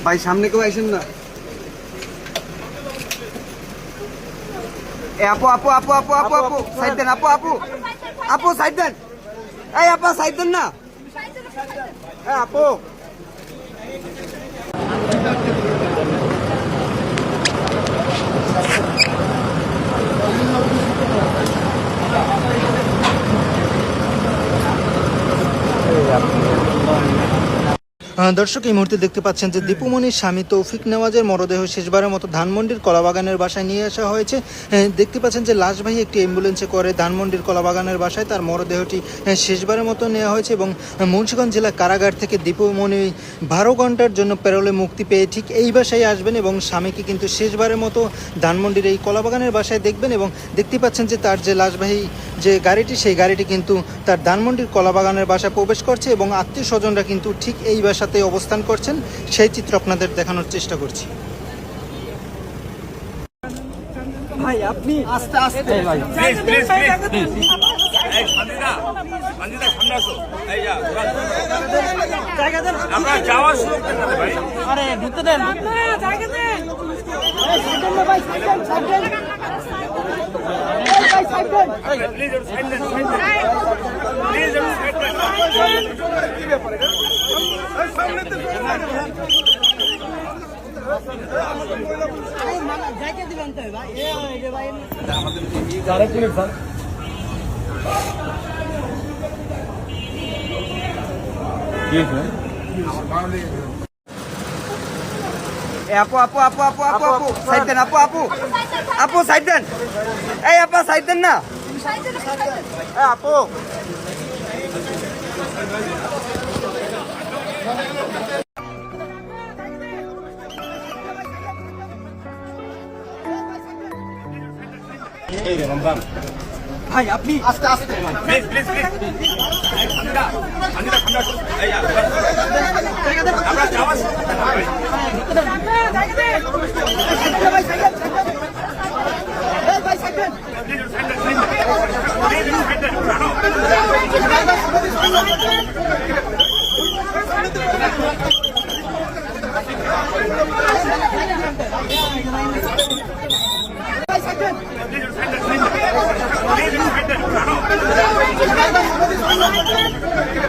ভাই সামনে কেউ আইসেন না। এ আপু আপু আপু আপু আপু আপু সাইড দেন, আপু আপু আপু সাইড দেন, এই আপা সাইড দেন না, হ্যাঁ আপু। দর্শক, এই মুহূর্তে দেখতে পাচ্ছেন যে দীপুমণির স্বামী তৌফিক নেওয়াজের মরদেহ শেষবারের মতো ধানমন্ডির কলাবাগানের বাসায় নিয়ে আসা হয়েছে। দেখতে পাচ্ছেন যে লাশবাহী একটি অ্যাম্বুলেন্সে করে ধানমন্ডির কলাবাগানের বাসায় তার মরদেহটি শেষবারের মতো নেওয়া হয়েছে এবং মুন্সিগঞ্জ জেলা কারাগার থেকে দীপুমণি 12 ঘন্টার জন্য পেরোলে মুক্তি পেয়ে ঠিক এই বাসায় আসবেন এবং স্বামীকে কিন্তু শেষবারের মতো ধানমন্ডির এই কলাবাগানের বাসায় দেখবেন। এবং দেখতে পাচ্ছেন যে তার যে লাশবাহী যে গাড়িটি, সেই গাড়িটি কিন্তু তার ধানমন্ডির কলাবাগানের বাসায় প্রবেশ করছে এবং আত্মীয় স্বজনরা কিন্তু ঠিক এই বাসাতে অবস্থান করছেন। সেই চিত্র আপনাদের দেখানোর চেষ্টা করছি। ভাই আপনি আস্তে আস্তে ভাই, প্লিজ প্লিজ প্লিজ এই শান্তিদা সামনে আসো। এই যা জায়গা দেন, আমরা যাওয়ার সুযোগ দেন না ভাই। আরে ঢুকতে দেন, জায়গা দেন, এই সাইড দেন ভাই, সাইড দেন, সাইড দেন, এই ভাই সাইড দেন, প্লিজ সাইড দেন, সাইড দেন, প্লিজ সাইড দেন। কি ব্যাপার এটা? এই সামনে তো জায়গা দিবেন তো ভাই, এই যে ভাই ডাইরেক্ট মিনিট স্যার। এ আপু আপু আপু আপু আপু আপু সাইড দেন, আপু আপু আপু সাইড দেন, এই আপা সাইড দেন না, এই আপু এই রে রমজান, ভাই আপনি আস্তে আস্তে প্লিজ প্লিজ প্লিজ এই শান্তিদা সামনে আসো। এই যা আমরা যাওয়ার সুযোগ দেন না ভাই। প্লিজ সাইড দেন, সাইড দেন, প্লিজ সাইড দেন। প্লিজ সাইড দেন, সাইড দেন, প্লিজ সাইড দেন।